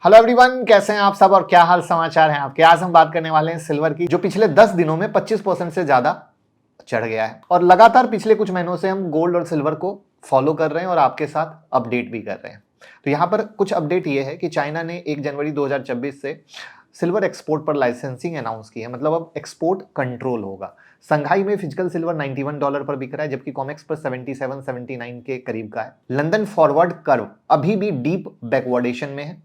Hello everyone, कैसे हैं आप सब और क्या हाल समाचार हैं आपके। आज हम बात करने वाले हैं सिल्वर की, जो पिछले 10 दिनों में 25% से ज्यादा चढ़ गया है। और लगातार पिछले कुछ महीनों से हम गोल्ड और सिल्वर को फॉलो कर रहे हैं और आपके साथ अपडेट भी कर रहे हैं। तो यहाँ पर कुछ अपडेट ये है कि चाइना ने 1 जनवरी 2024 से सिल्वर एक्सपोर्ट पर लाइसेंसिंग अनाउंस की है, मतलब अब एक्सपोर्ट कंट्रोल होगा। संघाई में फिजिकल सिल्वर $91 पर बिक रहा है, जबकि कॉमेक्स पर 77-79 के करीब का है। लंदन फॉरवर्ड कर्व अभी भी डीप बैकवर्डेशन में है।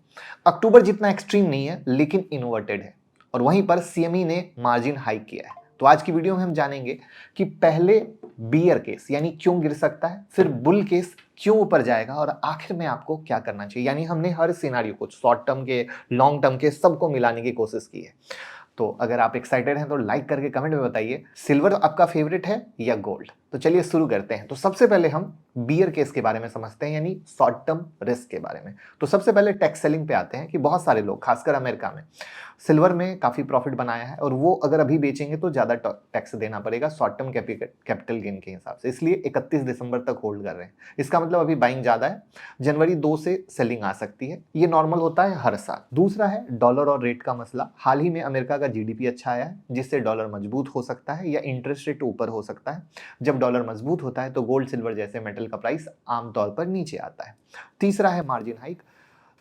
अक्टूबर जितना एक्सट्रीम नहीं है, लेकिन इन्वर्टेड है। और वहीं पर सीएमई ने मार्जिन हाइक किया है। तो आज की वीडियो में हम जानेंगे कि पहले बियर केस यानी क्यों गिर सकता है, फिर बुल केस क्यों ऊपर जाएगा, और आखिर में आपको क्या करना चाहिए। यानी हमने हर सिनेरियो को, शॉर्ट टर्म के, लॉन्ग टर्म के, सबको मिलाने की कोशिश की है। तो अगर आप एक्साइटेड हैं तो लाइक करके कमेंट में बताइए सिल्वर आपका फेवरेट है या गोल्ड। तो चलिए शुरू करते हैं। तो सबसे पहले हम बियर केस के बारे में समझते हैं, यानी शॉर्ट टर्म रिस्क के बारे में। तो सबसे पहले टैक्स सेलिंग पे आते हैं कि बहुत सारे लोग, खासकर अमेरिका में, सिल्वर में काफी प्रॉफिट बनाया है और वो अगर अभी बेचेंगे तो ज्यादा टैक्स देना पड़ेगा शॉर्ट टर्म कैपिटल गेन के हिसाब से, इसलिए 31 दिसंबर तक होल्ड कर रहे हैं। इसका मतलब अभी बाइंग ज्यादा है, जनवरी 2 से सेलिंग आ सकती है। ये नॉर्मल होता है हर साल। दूसरा है डॉलर और रेट का मसला। हाल ही में अमेरिका का जीडीपी अच्छा आया है, जिससे डॉलर मजबूत हो सकता है या इंटरेस्ट रेट ऊपर हो सकता है। जब डॉलर मजबूत होता है तो गोल्ड सिल्वर जैसे मेटल का प्राइस आमतौर पर नीचे आता है। तीसरा है मार्जिन हाइक।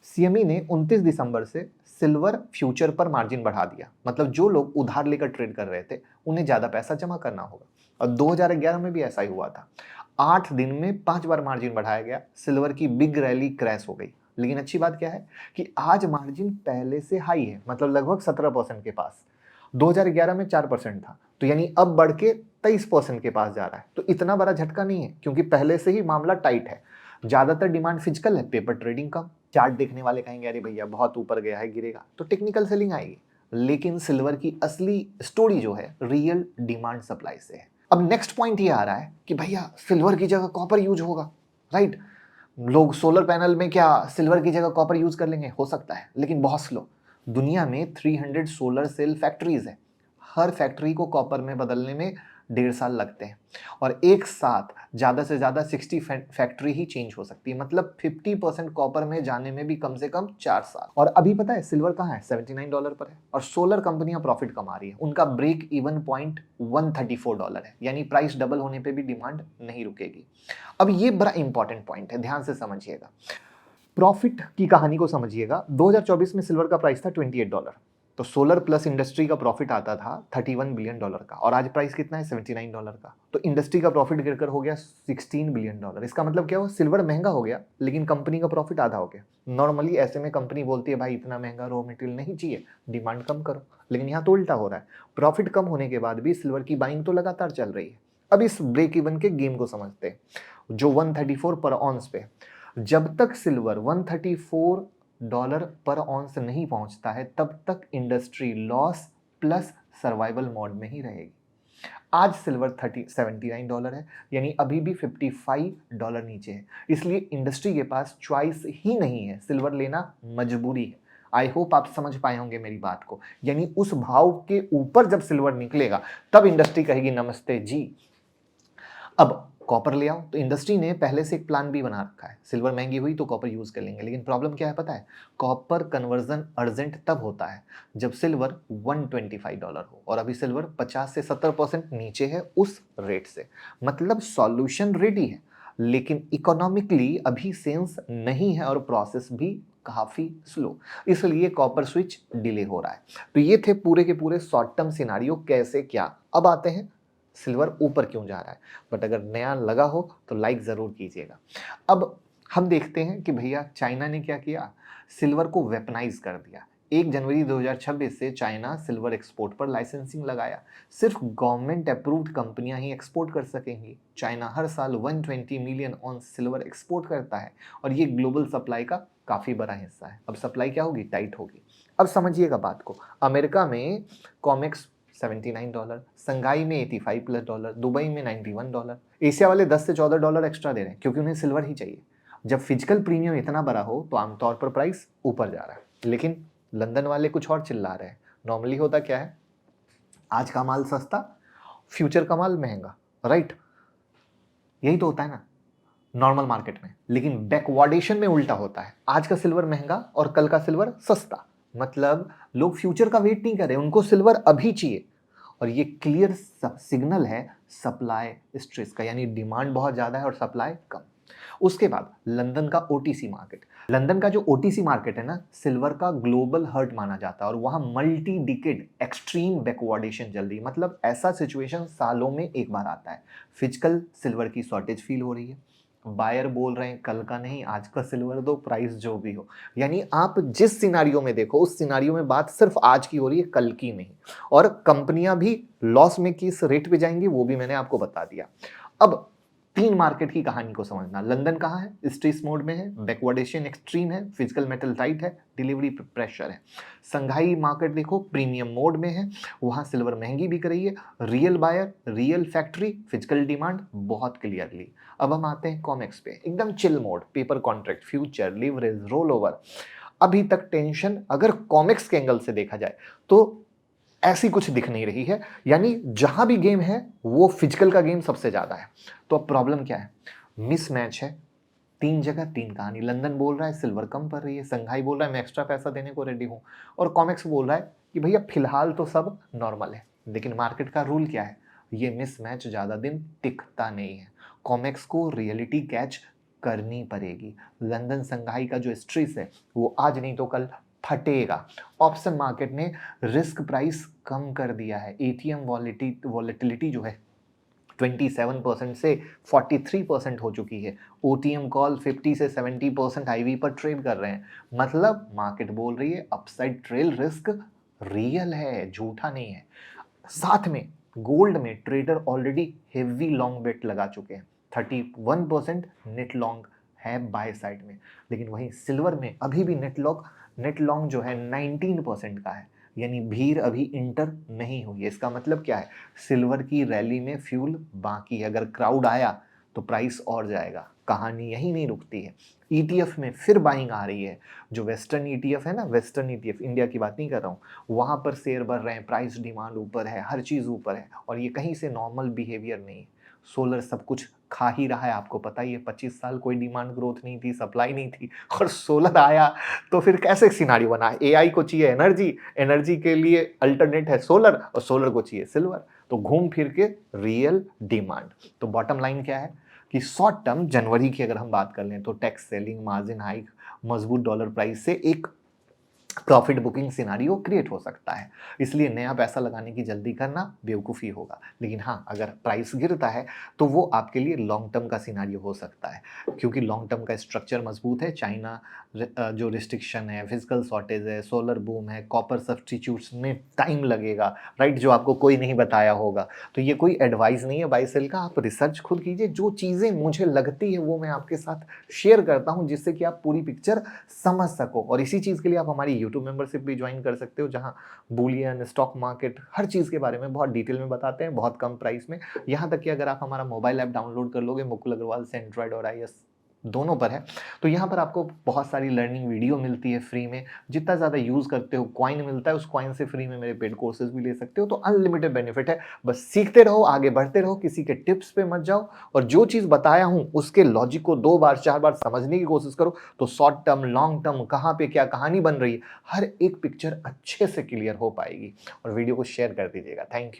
सीएमई ने 29 दिसंबर से सिल्वर फ्यूचर पर मार्जिन बढ़ा दिया, मतलब जो लोग उधार लेकर ट्रेड कर रहे थे उन्हें ज्यादा पैसा जमा करना होगा। और 2011 में भी ऐसा ही हुआ था। 8 दिन में 5 बार मार्जिन बढ़ाया गया, सिल्वर की बिग रैली क्रैश हो गई। लेकिन अच्छी बात क्या है कि आज मार्जिन पहले से हाई है, मतलब लगभग 17% के पास। 2011 में 4% था, तो यानी अब बढ़ के 23% के पास जा रहा है। तो इतना बड़ा झटका नहीं है, क्योंकि पहले से ही मामला टाइट है। ज्यादातर डिमांड फिजिकल है, पेपर ट्रेडिंग कम। चार्ट देखने वाले कहेंगे अरे भैया बहुत ऊपर गया है, गिरेगा, तो टेक्निकल सेलिंग आएगी। लेकिन सिल्वर की असली स्टोरी जो है, रियल डिमांड सप्लाई से है। अब नेक्स्ट पॉइंट ये आ रहा है कि भैया सिल्वर की जगह कॉपर यूज होगा, राइट। लोग सोलर पैनल में क्या सिल्वर की जगह कॉपर यूज कर लेंगे? हो सकता है, लेकिन बहुत स्लो। दुनिया में 300 सोलर सेल फैक्ट्रीज है। हर फैक्ट्री को कॉपर में बदलने में 1.5 साल लगते हैं, और एक साथ ज्यादा से ज्यादा 60 फैक्ट्री ही चेंज हो सकती है, मतलब 50% कॉपर में जाने में भी कम से कम 4 साल। और अभी पता है सिल्वर कहाँ है? $79 पर है। और सोलर कंपनियां प्रॉफिट कमा रही है, उनका ब्रेक इवन पॉइंट $134 है, यानी प्राइस डबल होने पे भी डिमांड नहीं रुकेगी। अब ये बड़ा इंपॉर्टेंट पॉइंट है, ध्यान से समझिएगा। प्रॉफिट की कहानी को समझिएगा। 2024 में सिल्वर का प्राइस था $28, तो सोलर प्लस इंडस्ट्री का प्रॉफिट आता था $31 बिलियन का, और आज प्राइस कितना है? $79 का। तो इंडस्ट्री का प्रॉफिट गिरकर हो गया $16 बिलियन। इसका मतलब क्या हुआ? सिल्वर महंगा हो गया, लेकिन कंपनी का प्रॉफिट आधा हो गया। नॉर्मली ऐसे में कंपनी बोलती है भाई इतना महंगा रॉ मटेरियल नहीं चाहिए, डिमांड कम करो। लेकिन यहाँ तो उल्टा हो रहा है, प्रॉफिट कम होने के बाद भी सिल्वर की बाइंग तो लगातार चल रही है। अब इस ब्रेक इवन के गेम को समझते हैं, जो 134 पर ऑन्स पे। जब तक सिल्वर $134 पर ऑन्स नहीं पहुंचता है, तब तक industry loss plus survival mode में ही रहेगी। आज सिल्वर $79 है, यानी अभी भी $55 नीचे है। इसलिए इंडस्ट्री के पास चॉइस ही नहीं है, सिल्वर लेना मजबूरी है। आई होप आप समझ पाए होंगे मेरी बात को। यानी उस भाव के ऊपर जब सिल्वर निकलेगा, तब इंडस्ट्री कहेगी नमस्ते जी, अब कॉपर ले आओ। तो इंडस्ट्री ने पहले से एक प्लान भी बना रखा है, सिल्वर महंगी हुई तो कॉपर यूज कर लेंगे। लेकिन प्रॉब्लम क्या है पता है? कॉपर कन्वर्जन अर्जेंट तब होता है जब सिल्वर $125 हो, और अभी सिल्वर 50 से 70% नीचे है उस रेट से। मतलब सॉल्यूशन रेडी है, लेकिन इकोनॉमिकली अभी सेंस नहीं है, और प्रोसेस भी काफी स्लो, इसलिए कॉपर स्विच डिले हो रहा है। तो ये थे पूरे के पूरे शॉर्ट टर्म सिनारियो, कैसे क्या। अब आते हैं सिल्वर ऊपर क्यों जा रहा है। बट अगर नया लगा हो तो लाइक ज़रूर कीजिएगा। अब हम देखते हैं कि भैया चाइना ने क्या किया, सिल्वर को वेपनाइज कर दिया। 1 जनवरी 2026 से चाइना सिल्वर एक्सपोर्ट पर लाइसेंसिंग लगाया। सिर्फ गवर्नमेंट अप्रूव्ड कंपनियां ही एक्सपोर्ट कर सकेंगी। चाइना हर साल 120 मिलियन ऑन सिल्वर एक्सपोर्ट करता है, और ये ग्लोबल सप्लाई का काफ़ी बड़ा हिस्सा है। अब सप्लाई क्या होगी? टाइट होगी। अब समझिएगा बात को। अमेरिका में कॉमेक्स $79, संघाई में $85+, दुबई में $91। एशिया वाले $10 से $14 एक्स्ट्रा दे रहे हैं, क्योंकि उन्हें सिल्वर ही चाहिए। जब फिजिकल प्रीमियम इतना बड़ा हो तो आमतौर पर प्राइस ऊपर जा रहा है। लेकिन लंदन वाले कुछ और चिल्ला रहे हैं। नॉर्मली होता क्या है, आज का माल सस्ता, फ्यूचर का माल महंगा, राइट। यही तो होता है ना। नॉर्मल मार्केट में, लेकिन बैकवर्डेशन में उल्टा होता है। आज का सिल्वर महंगा और कल का सिल्वर सस्ता, मतलब लोग फ्यूचर का वेट नहीं कर रहे, उनको सिल्वर अभी चाहिए। और ये क्लियर सिग्नल है सप्लाई स्ट्रेस का, यानी डिमांड बहुत ज़्यादा है और सप्लाई कम। उसके बाद लंदन का ओटीसी मार्केट। लंदन का जो ओटीसी मार्केट है ना, सिल्वर का ग्लोबल हर्ट माना जाता है और वहां मल्टी डिकेड एक्सट्रीम बैकवर्डेशन चल रही है। मतलब ऐसा सिचुएशन सालों में एक बार आता है। फिजिकल सिल्वर की शॉर्टेज फील हो रही है, बायर बोल रहे हैं कल का नहीं आज का सिल्वर दो, प्राइस जो भी हो। यानी आप जिस सिनारियो में देखो उस सिनारियो में बात सिर्फ आज की हो रही है, कल की नहीं। और कंपनियां भी लॉस में किस रेट पे जाएंगी वो भी मैंने आपको बता दिया। अब तीन मार्केट की कहानी को समझना। लंदन कहाँ है? स्ट्रेस मोड में है, बैकवर्डेशन एक्सट्रीम है, फिजिकल मेटल टाइट है, डिलीवरी प्रेशर है। संघाई मार्केट देखो प्रीमियम मोड में है, वहां सिल्वर महंगी बिक रही है, real buyer, real factory, physical demand बहुत क्लियरली। अब हम आते हैं कॉमेक्स पे, एकदम chill mode, paper contract, future, leverage, roll over. अभी तक टेंशन अगर कॉमिक्स के एंगल से देखा जाए तो ऐसी कुछ दिख नहीं रही है, यानी जहां भी गेम है वो फिजिकल का गेम सबसे ज्यादा है। तो अब प्रॉब्लम क्या है? मिसमैच है, तीन जगह तीन कहानी। लंदन बोल रहा है सिल्वर कम पड़ रही है, संघाई बोल रहा है मैं एक्स्ट्रा पैसा देने को रेडी हूं, और कॉमिक्स बोल रहा है कि भैया फिलहाल तो सब नॉर्मल है। लेकिन मार्केट का रूल क्या है? ये मिसमैच ज्यादा दिन टिकता नहीं है, कॉमिक्स को रियलिटी कैच करनी पड़ेगी। लंदन संघाई का जो स्ट्रेस है वो आज नहीं तो कल फटेगा। ऑप्शन मार्केट ने रिस्क प्राइस कम कर दिया है, एटीएम वॉलेटिलिटी जो है 27% से 43% हो चुकी है, ओटीएम कॉल 50 से 70% आईवी पर ट्रेड कर रहे हैं। मतलब मार्केट बोल रही है अपसाइड ट्रेल रिस्क रियल है, झूठा नहीं है। साथ में गोल्ड में ट्रेडर ऑलरेडी हेवी लॉन्ग बेट लगा चुके हैं, 31% नेट लॉन्ग है बाय साइड में। लेकिन वहीं सिल्वर में अभी भी नेट लॉन्ग जो है 19% का है, यानी भीड़ अभी इंटर नहीं हुई है। इसका मतलब क्या है? सिल्वर की रैली में फ्यूल बाकी है, अगर क्राउड आया तो प्राइस और जाएगा। कहानी यही नहीं रुकती है, ईटीएफ में फिर बाइंग आ रही है। जो वेस्टर्न ईटीएफ है ना, वेस्टर्न ईटीएफ, इंडिया की बात नहीं कर रहा हूँ, वहां पर शेयर बढ़ रहे हैं, प्राइस डिमांड ऊपर है, हर चीज ऊपर है, और ये कहीं से नॉर्मल बिहेवियर नहीं है। सोलर सब कुछ खा ही रहा है, आपको पता ही है, 25 साल कोई डिमांड ग्रोथ नहीं थी, सप्लाई नहीं थी, और सोलर आया तो फिर कैसे सिनारियो बना? एआई को चाहिए एनर्जी, एनर्जी के लिए अल्टरनेट है सोलर, और सोलर को चाहिए सिल्वर, तो घूम फिर के रियल डिमांड। तो बॉटम लाइन क्या है कि शॉर्ट टर्म जनवरी की अगर हम बात कर लें तो टैक्स सेलिंग, मार्जिन हाइक, मजबूत डॉलर प्राइस से एक प्रॉफिट बुकिंग सिनारियो क्रिएट हो सकता है। इसलिए नया पैसा लगाने की जल्दी करना बेवकूफ़ी होगा। लेकिन हाँ, अगर प्राइस गिरता है तो वो आपके लिए लॉन्ग टर्म का सिनारियो हो सकता है, क्योंकि लॉन्ग टर्म का स्ट्रक्चर मजबूत है। चाइना जो रिस्ट्रिक्शन है, फिजिकल शॉर्टेज है, सोलर बूम है, कॉपर सब्सटीट्यूट्स में टाइम लगेगा, राइट, जो आपको कोई नहीं बताया होगा। तो ये कोई एडवाइस नहीं है बाय सेल का, आप रिसर्च खुद कीजिए। जो चीज़ें मुझे लगती है वो मैं आपके साथ शेयर करता हूँ, जिससे कि आप पूरी पिक्चर समझ सको। और इसी चीज़ के लिए आप हमारी यूट्यूब मेंबरशिप भी ज्वाइन कर सकते हो, जहां बुलियन, स्टॉक मार्केट, हर चीज़ के बारे में बहुत डिटेल में बताते हैं, बहुत कम प्राइस में। यहाँ तक कि अगर आप हमारा मोबाइल ऐप डाउनलोड कर लोगे, मुकुल अग्रवाल से एंड्रॉयड और iOS दोनों पर है, तो यहाँ पर आपको बहुत सारी लर्निंग वीडियो मिलती है फ्री में। जितना ज़्यादा यूज़ करते हो कॉइन मिलता है, उस कॉइन से फ्री में मेरे पेड कोर्सेज भी ले सकते हो। तो अनलिमिटेड बेनिफिट है, बस सीखते रहो, आगे बढ़ते रहो, किसी के टिप्स पे मत जाओ। और जो चीज़ बताया हूँ उसके लॉजिक को 2 बार 4 बार समझने की कोशिश करो, तो शॉर्ट टर्म, लॉन्ग टर्म, कहाँ पे क्या कहानी बन रही है, हर एक पिक्चर अच्छे से क्लियर हो पाएगी। और वीडियो को शेयर कर दीजिएगा। Thank you.